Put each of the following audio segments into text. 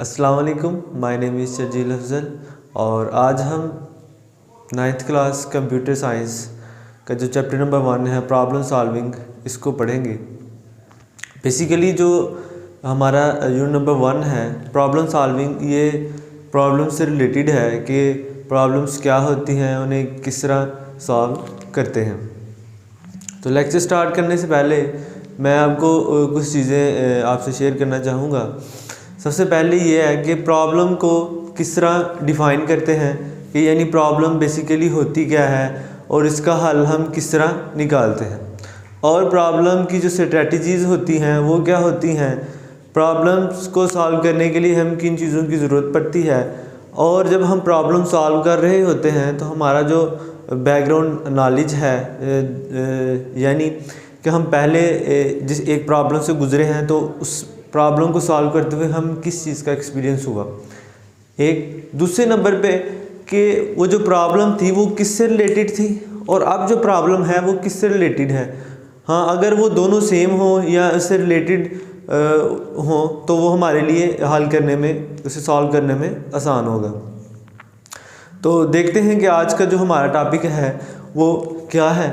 अस्सलाम वालेकुम, my name is Sharjeel Afzal और आज हम 9th क्लास कंप्यूटर साइंस का जो चैप्टर नंबर 1 है प्रॉब्लम सॉल्विंग, इसको पढ़ेंगे। बेसिकली जो हमारा यूनिट नंबर 1 है प्रॉब्लम सॉल्विंग, ये प्रॉब्लम से रिलेटेड है कि प्रॉब्लम्स क्या होती हैं, उन्हें किस तरह सॉल्व करते हैं। तो लेक्चर स्टार्ट करने से पहले मैं आपको कुछ चीज़ें आपसे शेयर करना चाहूँगा। सबसे पहले ये है कि प्रॉब्लम को किस तरह डिफ़ाइन करते हैं कि यानी प्रॉब्लम बेसिकली होती क्या है और इसका हल हम किस तरह निकालते हैं, और प्रॉब्लम की जो स्ट्रेटजीज़ होती हैं वो क्या होती हैं, प्रॉब्लम्स को सॉल्व करने के लिए हम किन चीज़ों की ज़रूरत पड़ती है, और जब हम प्रॉब्लम सॉल्व कर रहे होते हैं तो हमारा जो बैकग्राउंड नॉलेज है, यानी कि हम पहले जिस एक प्रॉब्लम से गुज़रे हैं तो उस प्रॉब्लम को सॉल्व करते हुए हम किस चीज़ का एक्सपीरियंस हुआ। एक दूसरे नंबर पे कि वो जो प्रॉब्लम थी वो किससे रिलेटेड थी और अब जो प्रॉब्लम है वो किससे रिलेटेड है। हाँ, अगर वो दोनों सेम हो या उससे रिलेटेड हो तो वो हमारे लिए हल करने में, उसे सॉल्व करने में आसान होगा। तो देखते हैं कि आज का जो हमारा टॉपिक है वो क्या है।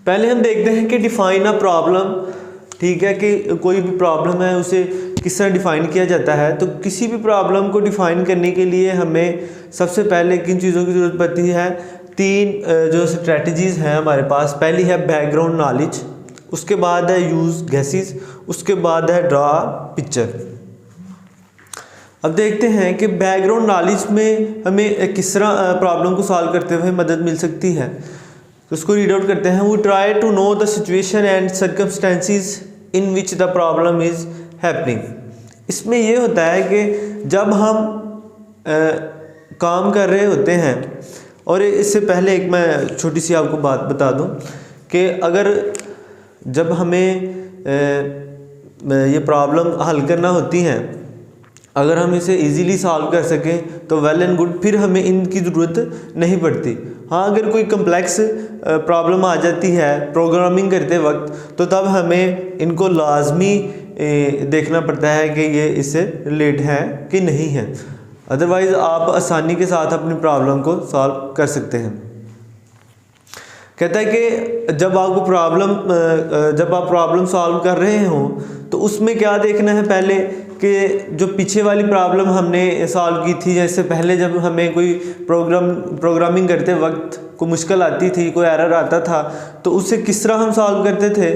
पहले हम देखते हैं कि डिफ़ाइन अ प्रॉब्लम। ठीक है, कि कोई भी प्रॉब्लम है उसे किस तरह डिफ़ाइन किया जाता है। तो किसी भी प्रॉब्लम को डिफ़ाइन करने के लिए हमें सबसे पहले किन चीज़ों की ज़रूरत पड़ती है, तीन जो स्ट्रेटजीज़ हैं हमारे पास। पहली है बैकग्राउंड नॉलेज, उसके बाद है यूज़ गेसेस, उसके बाद है ड्रा पिक्चर। अब देखते हैं कि बैकग्राउंड नॉलेज में हमें किस तरह प्रॉब्लम को सॉल्व करते हुए मदद मिल सकती है। तो उसको रीड आउट करते हैं। वो try to know the situation and circumstances in which the problem is happening. इसमें ये होता है कि जब हम काम कर रहे होते हैं, और इससे पहले एक मैं छोटी सी आपको बात बता दूं कि अगर जब हमें ये प्रॉब्लम हल करना होती हैं, अगर हम इसे इजीली सॉल्व कर सकें तो वेल एंड गुड, फिर हमें इनकी ज़रूरत नहीं पड़ती। हाँ, अगर कोई कम्प्लेक्स प्रॉब्लम आ जाती है प्रोग्रामिंग करते वक्त तो तब हमें इनको लाजमी देखना पड़ता है कि ये इससे रिलेट है कि नहीं है। अदरवाइज़ आप आसानी के साथ अपनी प्रॉब्लम को सॉल्व कर सकते हैं। कहता है कि जब आप प्रॉब्लम सॉल्व कर रहे हों तो उसमें क्या देखना है पहले, कि जो पीछे वाली प्रॉब्लम हमने सॉल्व की थी, जैसे पहले जब हमें कोई प्रोग्रामिंग करते वक्त कोई मुश्किल आती थी, कोई एरर आता था, तो उससे किस तरह हम सॉल्व करते थे।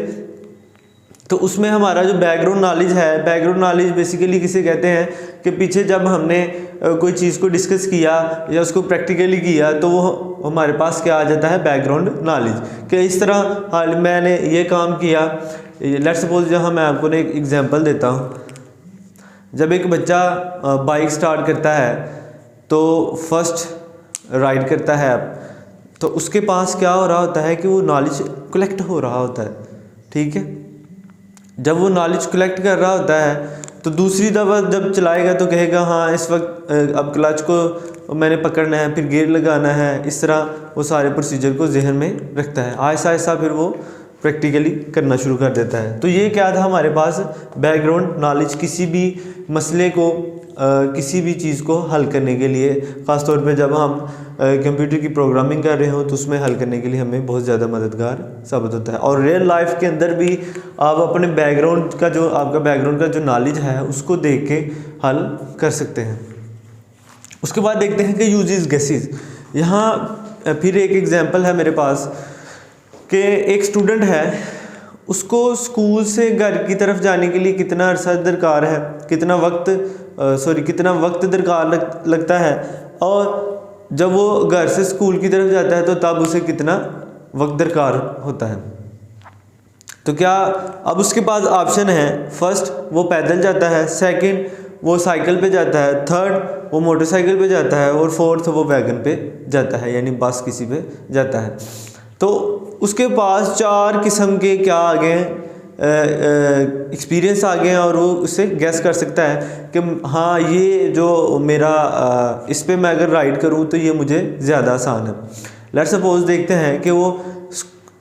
तो उसमें हमारा जो बैकग्राउंड नॉलेज है, बैकग्राउंड नॉलेज बेसिकली किसे कहते हैं कि पीछे जब हमने कोई चीज़ को डिस्कस किया या उसको प्रैक्टिकली किया तो वो हमारे पास क्या आ जाता है, बैकग्राउंड नॉलेज। कि इस तरह हाल मैंने ये काम किया। लेट्स सपोज जहाँ मैं आपको एक एग्जांपल देता हूँ। जब एक बच्चा बाइक स्टार्ट करता है तो फर्स्ट राइड करता है, तो उसके पास क्या हो रहा होता है कि वो नॉलेज कलेक्ट हो रहा होता है। ठीक है, जब वो नॉलेज कलेक्ट कर रहा होता है तो दूसरी दफ़ा जब चलाएगा तो कहेगा हाँ इस वक्त अब क्लच को मैंने पकड़ना है, फिर गियर लगाना है। इस तरह वो सारे प्रोसीजर को जहन में रखता है। आहिस्ता आहिस्ता फिर वो प्रैक्टिकली करना शुरू कर देता है। तो ये क्या था हमारे पास, बैकग्राउंड नॉलेज। किसी भी मसले को किसी भी चीज़ को हल करने के लिए, ख़ास तौर पे जब हम कंप्यूटर की प्रोग्रामिंग कर रहे हो तो उसमें हल करने के लिए हमें बहुत ज़्यादा मददगार साबित होता है। और रियल लाइफ के अंदर भी आप अपने बैकग्राउंड का जो आपका बैकग्राउंड का जो नॉलेज है उसको देख के हल कर सकते हैं। उसके बाद देखते हैं कि यूजेस गेसेस। यहाँ फिर एक एग्जाम्पल है मेरे पास कि एक स्टूडेंट है, उसको स्कूल से घर की तरफ जाने के लिए कितना अरसा दरकार है, कितना वक्त दरकार लगता है, और जब वो घर से स्कूल की तरफ जाता है तो तब उसे कितना वक्त दरकार होता है। तो क्या अब उसके पास ऑप्शन है, फर्स्ट वो पैदल जाता है, सेकंड वो साइकिल पे जाता है, थर्ड वो मोटरसाइकिल पे जाता है, और फोर्थ वो वैगन पे जाता है, यानी बस किसी पे जाता है। तो उसके पास 4 किस्म के क्या आ गए हैं, एक्सपीरियंस आ गए हैं, और वो उससे गैस कर सकता है कि हाँ ये जो मेरा इस पे मैं अगर राइड करूँ तो ये मुझे ज़्यादा आसान है। लेट्स सपोज देखते हैं कि वो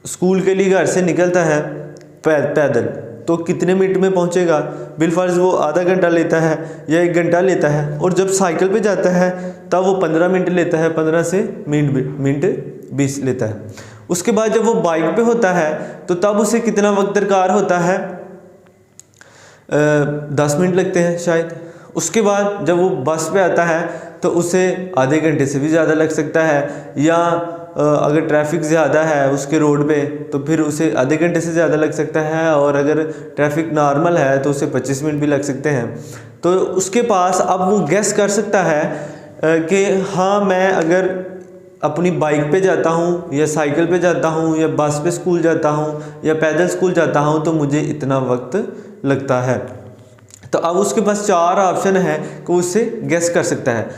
स्कूल के लिए घर से निकलता है पैदल, तो कितने मिनट में पहुंचेगा, बिलफर्ज वो आधा घंटा लेता है या 1 घंटा लेता है, और जब साइकिल पे जाता है तब वो 15 मिनट लेता है, 15 से मिनट 20 लेता है। उसके बाद जब वो बाइक पे होता है तो तब उसे कितना वक्त दरकार होता है, 10 मिनट लगते हैं शायद। उसके बाद जब वो बस पे आता है तो उसे आधे घंटे से भी ज़्यादा लग सकता है, या अगर ट्रैफिक ज़्यादा है उसके रोड पे तो फिर उसे आधे घंटे से ज़्यादा लग सकता है, और अगर ट्रैफिक नॉर्मल है तो उसे 25 मिनट भी लग सकते हैं। तो उसके पास अब वो गेस कर सकता है कि हाँ, मैं अगर अपनी बाइक पे जाता हूँ या साइकिल पे जाता हूँ या बस पे स्कूल जाता हूँ या पैदल स्कूल जाता हूँ तो मुझे इतना वक्त लगता है। तो अब उसके पास 4 ऑप्शन है कि उससे गेस कर सकता है।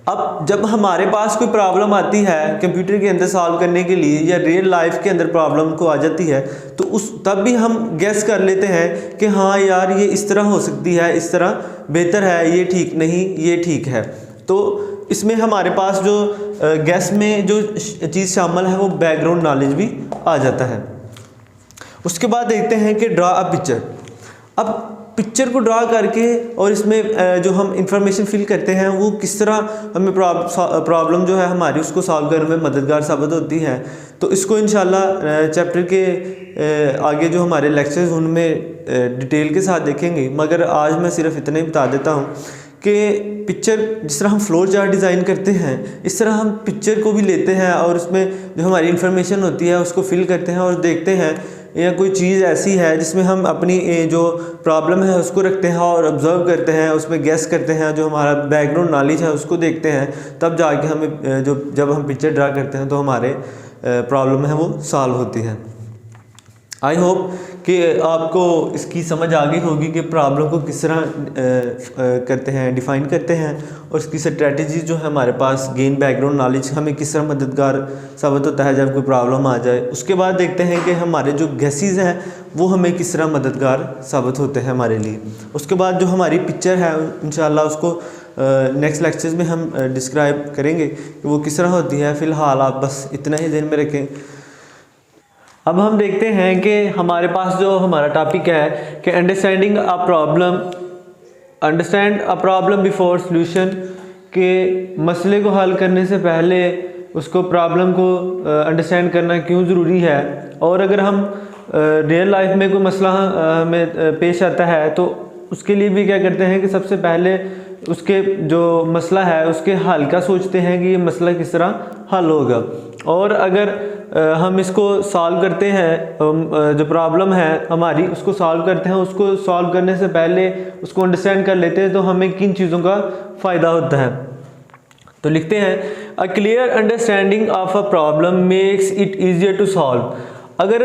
अब जब हमारे पास कोई प्रॉब्लम आती है कंप्यूटर के अंदर सॉल्व करने के लिए, या रियल लाइफ के अंदर प्रॉब्लम को आ जाती है, तो तब भी हम गेस कर लेते हैं कि हाँ यार, ये इस तरह हो सकती है, इस तरह बेहतर है, ये ठीक नहीं, ये ठीक है। तो इसमें हमारे पास जो गैस में जो चीज़ शामिल है वो बैकग्राउंड नॉलेज भी आ जाता है। उसके बाद देखते हैं कि ड्रा अ पिक्चर। अब पिक्चर को ड्रा करके और इसमें जो हम इंफॉर्मेशन फिल करते हैं वो किस तरह हमें प्रॉब्लम जो है हमारी उसको सॉल्व करने में मददगार साबित होती है। तो इसको इंशाल्लाह चैप्टर के आगे जो हमारे लेक्चर्स उनमें डिटेल के साथ देखेंगे, मगर आज मैं सिर्फ इतना ही बता देता हूँ कि पिक्चर जिस तरह हम फ्लोर चार्ट डिज़ाइन करते हैं, इस तरह हम पिक्चर को भी लेते हैं और उसमें जो हमारी इन्फॉर्मेशन होती है उसको फिल करते हैं और देखते हैं, या कोई चीज़ ऐसी है जिसमें हम अपनी जो प्रॉब्लम है उसको रखते हैं और ऑब्ज़र्व करते हैं, उसमें गेस करते हैं, जो हमारा बैकग्राउंड नॉलेज है उसको देखते हैं, तब जाके हमें जब हम पिक्चर ड्रा करते हैं तो हमारे प्रॉब्लम है वो सॉल्व होती है। आई होप कि आपको इसकी समझ आ गई होगी कि प्रॉब्लम को किस तरह करते हैं, डिफ़ाइन करते हैं, और इसकी स्ट्रेटजी जो है हमारे पास गेन बैकग्राउंड नॉलेज हमें किस तरह मददगार साबित होता है जब कोई प्रॉब्लम आ जाए। उसके बाद देखते हैं कि हमारे जो गेसेस हैं वो हमें किस तरह मददगार साबित होते हैं हमारे लिए। उसके बाद जो हमारी पिक्चर है इंशाल्लाह उसको नेक्स्ट लेक्चर्स में हम डिस्क्राइब करेंगे कि वो किस तरह होती है। फ़िलहाल आप बस इतना ही ध्यान में रखें। अब हम देखते हैं कि हमारे पास जो हमारा टॉपिक है कि understand a problem before solution, के मसले को हल करने से पहले उसको प्रॉब्लम को अंडरस्टैंड करना क्यों ज़रूरी है। और अगर हम रियल लाइफ में कोई मसला हमें पेश आता है तो उसके लिए भी क्या करते हैं कि सबसे पहले उसके जो मसला है उसके हल का सोचते हैं कि ये मसला किस तरह हल होगा। और अगर हम इसको सॉल्व करते हैं, जो प्रॉब्लम है हमारी उसको सॉल्व करते हैं, उसको सॉल्व करने से पहले उसको अंडरस्टैंड कर लेते हैं तो हमें किन चीज़ों का फ़ायदा होता है। तो लिखते हैं, a clear understanding of a problem makes it easier to solve. अगर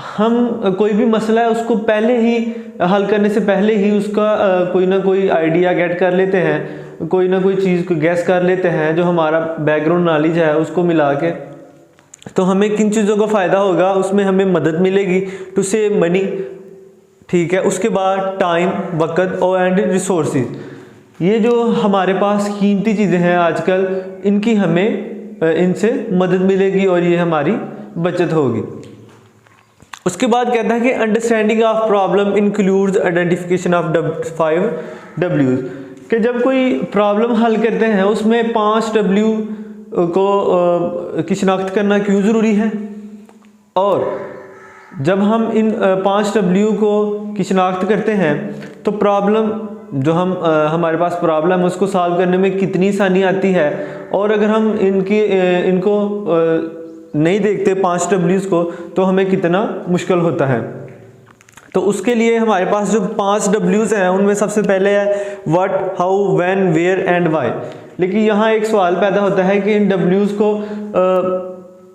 हम कोई भी मसला है उसको पहले ही हल करने से पहले ही उसका कोई ना कोई आइडिया गेट कर लेते हैं, कोई ना कोई चीज़ को गैस कर लेते हैं, जो हमारा बैकग्राउंड नॉलेज है उसको मिला के, तो हमें किन चीज़ों का फ़ायदा होगा, उसमें हमें मदद मिलेगी टू सेव मनी। ठीक है। उसके बाद टाइम, वक़्त और एंड रिसोर्सेज, ये जो हमारे पास कीमती चीज़ें हैं आजकल, इनकी हमें इनसे मदद मिलेगी और ये हमारी बचत होगी। उसके बाद कहता है कि understanding of problem includes identification of 5 W's, कि जब कोई प्रॉब्लम हल करते हैं उसमें 5 W को की शिनाख्त करना क्यों ज़रूरी है, और जब हम इन 5 W को की शिनाख्त करते हैं तो प्रॉब्लम जो हमारे पास प्रॉब्लम है उसको सॉल्व करने में कितनी आसानी आती है, और अगर हम इनको नहीं देखते 5 W's को तो हमें कितना मुश्किल होता है। तो उसके लिए हमारे पास जो 5 W's हैं उनमें सबसे पहले है what, how, when, where and why. लेकिन यहाँ एक सवाल पैदा होता है कि इन W's को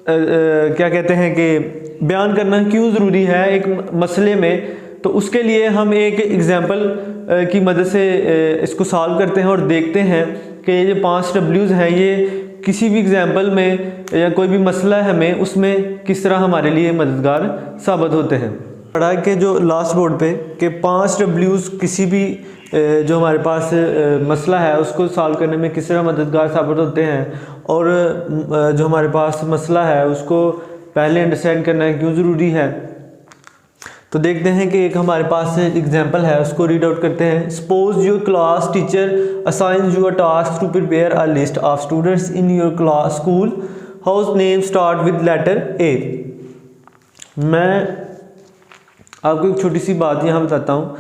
क्या कहते हैं कि बयान करना क्यों ज़रूरी है एक मसले में। तो उसके लिए हम एक एग्जांपल की मदद से इसको सॉल्व करते हैं और देखते हैं कि ये जो 5 W's हैं ये किसी भी एग्जांपल में या कोई भी मसला है हमें उसमें किस तरह हमारे लिए मददगार साबित होते हैं। पढ़ा के जो लास्ट बोर्ड पे कि 5 W's किसी भी जो हमारे पास मसला है उसको सॉल्व करने में किस तरह मददगार साबित होते हैं, और जो हमारे पास मसला है उसको पहले अंडरस्टैंड करना क्यों ज़रूरी है। तो देखते हैं कि एक हमारे पास एग्जांपल है, उसको रीड आउट करते हैं। Suppose your class teacher assigns you a task to prepare a list of students in your class school house name start with letter A. मैं आपको एक छोटी सी बात यहाँ बताता हूँ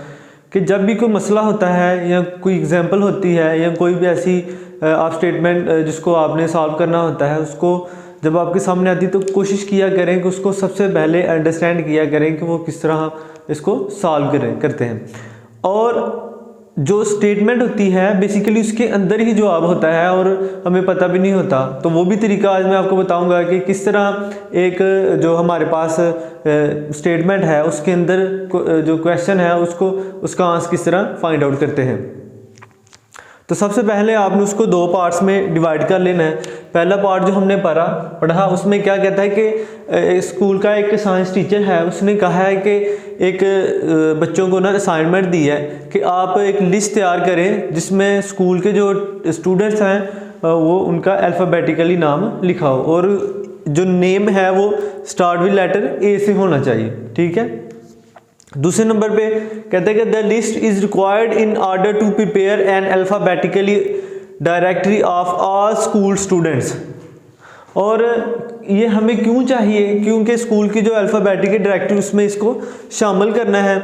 कि जब भी कोई मसला होता है या कोई एग्जांपल होती है या कोई भी ऐसी आप स्टेटमेंट जिसको आपने सॉल्व करना होता है, उसको जब आपके सामने आती है तो कोशिश किया करें कि उसको सबसे पहले अंडरस्टैंड किया करें कि वो किस तरह इसको सॉल्व करते हैं। और जो स्टेटमेंट होती है बेसिकली उसके अंदर ही जवाब होता है और हमें पता भी नहीं होता। तो वो भी तरीका आज मैं आपको बताऊंगा कि किस तरह एक जो हमारे पास स्टेटमेंट है उसके अंदर जो क्वेश्चन है उसका आंसर किस तरह फाइंड आउट करते हैं। तो सबसे पहले आपने उसको दो पार्ट्स में डिवाइड कर लेना है। पहला पार्ट जो हमने पढ़ा उसमें क्या कहता है कि स्कूल का एक साइंस टीचर है, उसने कहा है कि एक बच्चों को ना असाइनमेंट दी है कि आप एक लिस्ट तैयार करें जिसमें स्कूल के जो स्टूडेंट्स हैं वो उनका अल्फ़ाबेटिकली नाम लिखा हो और जो नेम है वो स्टार्ट विद लेटर ए से होना चाहिए। ठीक है। दूसरे नंबर पे कहते हैं कि the list is required in order to prepare an alphabetically directory of all school students. और ये हमें क्यों चाहिए? क्योंकि स्कूल की जो अल्फ़ाबेटिकल डायरेक्टरी उसमें इसको शामिल करना है।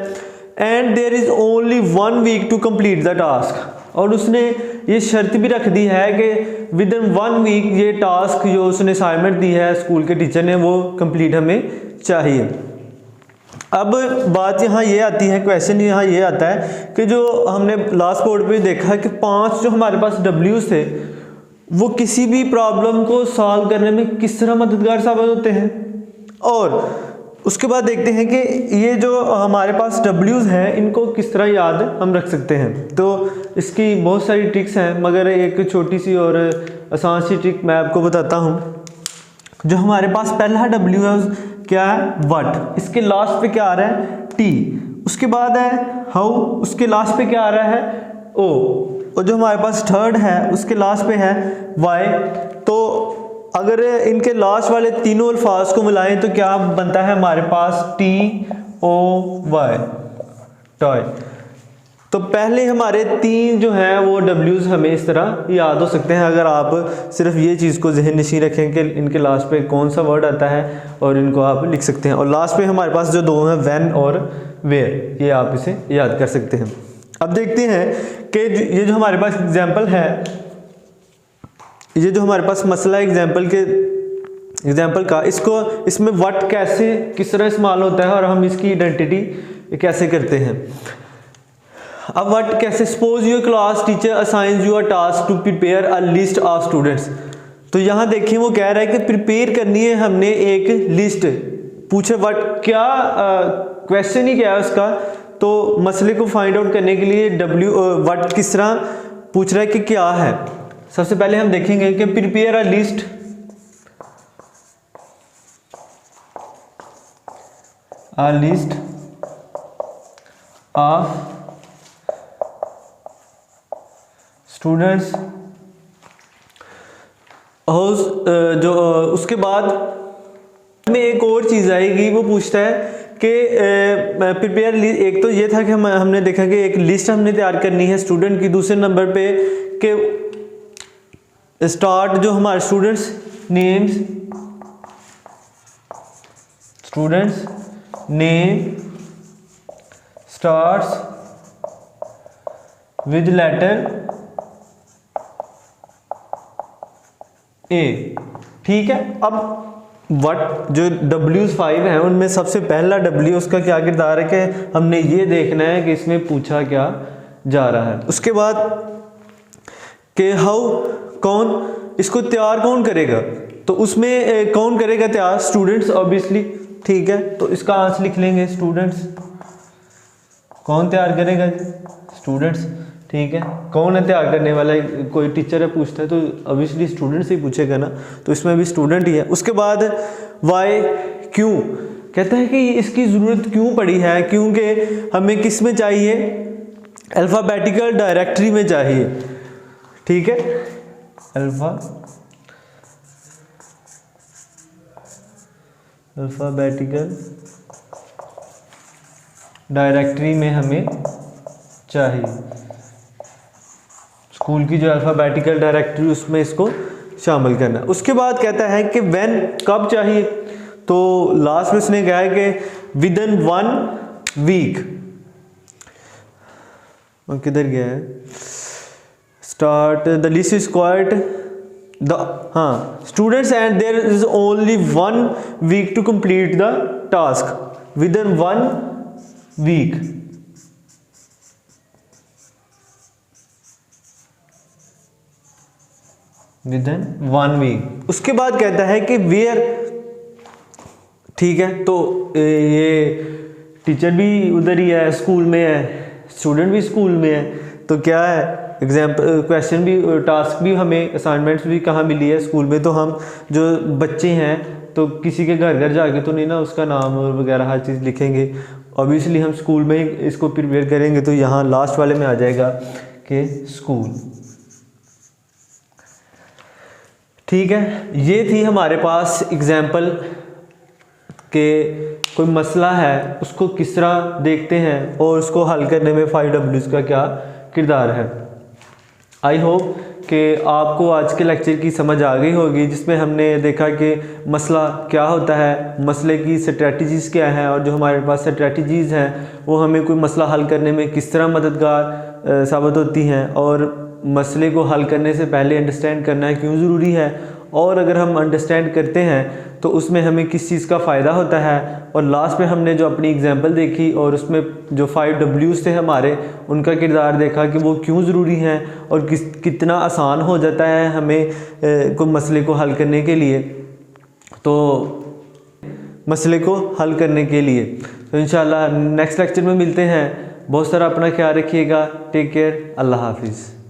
And there is only 1 week to complete the task. और उसने ये शर्त भी रख दी है कि विद इन 1 वीक ये टास्क जो उसने असाइनमेंट दी है स्कूल के टीचर ने वो कंप्लीट हमें चाहिए। अब बात यहाँ ये आती है, क्वेश्चन यहाँ ये आता है कि जो हमने लास्ट बोर्ड पे देखा कि 5 जो हमारे पास डब्ल्यूज थे वो किसी भी प्रॉब्लम को सॉल्व करने में किस तरह मददगार साबित होते हैं। और उसके बाद देखते हैं कि ये जो हमारे पास डब्ल्यूज हैं इनको किस तरह याद हम रख सकते हैं। तो इसकी बहुत सारी ट्रिक्स हैं मगर एक छोटी सी और आसान सी ट्रिक मैं आपको बताता हूँ। जो हमारे पास पहला डब्ल्यू है क्या है? वट। इसके लास्ट पे क्या आ रहा है? टी। उसके बाद है हाउ, उसके लास्ट पे क्या आ रहा है? ओ। और जो हमारे पास थर्ड है उसके लास्ट पे है वाई। तो अगर इनके लास्ट वाले तीनों अल्फाज को मिलाएं तो क्या बनता है हमारे पास? T O Y, toy. तो पहले हमारे 3 जो हैं वो डब्ल्यूज हमें इस तरह याद हो सकते हैं अगर आप सिर्फ ये चीज़ को जहन नशीं रखें कि इनके लास्ट पे कौन सा वर्ड आता है और इनको आप लिख सकते हैं। और लास्ट पे हमारे पास जो 2 हैं व्हेन और वेयर, ये आप इसे याद कर सकते हैं। अब देखते हैं कि ये जो हमारे पास एग्जाम्पल है, ये जो हमारे पास मसला एग्जाम्पल का, इसमें वट कैसे किस तरह इस्तेमाल होता है और हम इसकी आइडेंटिटी कैसे करते हैं। अब वट कैसे? Suppose your class teacher assigns you a task to prepare a list of students. तो यहाँ देखिए वो कह रहा है कि प्रिपेयर करनी है हमने एक लिस्ट। पूछे वट, क्या क्वेश्चन ही क्या है उसका। तो मसले को फाइंड आउट करने के लिए वट किस तरह पूछ रहा है कि क्या है। सबसे पहले हम देखेंगे कि prepare a list of students जो उसके बाद में एक और चीज़ आएगी, वो पूछता है कि प्रिपेयर। एक तो ये था कि हमने देखा कि एक लिस्ट हमने तैयार करनी है स्टूडेंट की। दूसरे नंबर पे कि स्टार्ट जो हमारे students name starts with letter A. ठीक है। अब वट जो W5 हैं उनमें सबसे पहला W उसका क्या किरदार है कि हमने ये देखना है कि इसमें पूछा क्या जा रहा है। उसके बाद कि हाउ, कौन इसको तैयार कौन करेगा। तो उसमें कौन करेगा तैयार? Students obviously. ठीक है। तो इसका आंसर लिख लेंगे स्टूडेंट्स। कौन तैयार करेगा? स्टूडेंट्स। ठीक है। कौन है तैयार करने वाला? कोई टीचर है पूछता है तो ऑब्वियसली स्टूडेंट से ही पूछेगा ना, तो इसमें भी स्टूडेंट ही है। उसके बाद वाई, क्यों। कहता है कि इसकी ज़रूरत क्यों पड़ी है, क्योंकि हमें किस में चाहिए? अल्फ़ाबेटिकल डायरेक्टरी में चाहिए। ठीक है। अल्फ़ाबेटिकल डायरेक्टरी में हमें चाहिए, स्कूल की जो अल्फ़ाबेटिकल डायरेक्टरी उसमें इसको शामिल करना। उसके बाद कहता है कि व्हेन, कब चाहिए, तो लास्ट में इसने कहा है कि विद इन 1 वीक। और किधर गया है, start the list is quite the, हाँ, students and there is only 1 week to complete the task, within 1 week. Within 1 week. उसके बाद कहता है कि वेयर, ठीक है, तो ये टीचर भी उधर ही है, स्कूल में है, स्टूडेंट भी स्कूल में है, तो क्या है, एग्जाम्पल क्वेश्चन भी, टास्क भी, हमें असाइनमेंट्स भी कहाँ मिली है, स्कूल में। तो हम जो बच्चे हैं तो किसी के घर घर जाके तो नहीं ना उसका नाम और वगैरह हर चीज़ लिखेंगे, ऑब्वियसली हम स्कूल में ही इसको प्रिपेयर करेंगे। तो यहाँ लास्ट वाले में आ जाएगा कि स्कूल। ठीक है, ये थी हमारे पास एग्जाम्पल के कोई मसला है उसको किस तरह देखते हैं और उसको हल करने में 5Ws का क्या किरदार है। आई होप कि आपको आज के लेक्चर की समझ आ गई होगी, जिसमें हमने देखा कि मसला क्या होता है, मसले की स्ट्रेटजीज़ क्या हैं, और जो हमारे पास स्ट्रेटजीज़ हैं वो हमें कोई मसला हल करने में किस तरह मददगार साबित होती हैं, और मसले को हल करने से पहले अंडरस्टैंड करना है क्यों ज़रूरी है, और अगर हम अंडरस्टैंड करते हैं तो उसमें हमें किस चीज़ का फ़ायदा होता है। और लास्ट में हमने जो अपनी एग्जांपल देखी और उसमें जो 5Ws थे हमारे, उनका किरदार देखा कि वो क्यों ज़रूरी हैं और कितना आसान हो जाता है हमें कोई मसले को हल करने के लिए, तो मसले को हल करने के लिए। तो इंशाल्लाह नेक्स्ट लेक्चर में मिलते हैं। बहुत सारा अपना ख्याल रखिएगा। Take care. अल्लाह हाफिज़।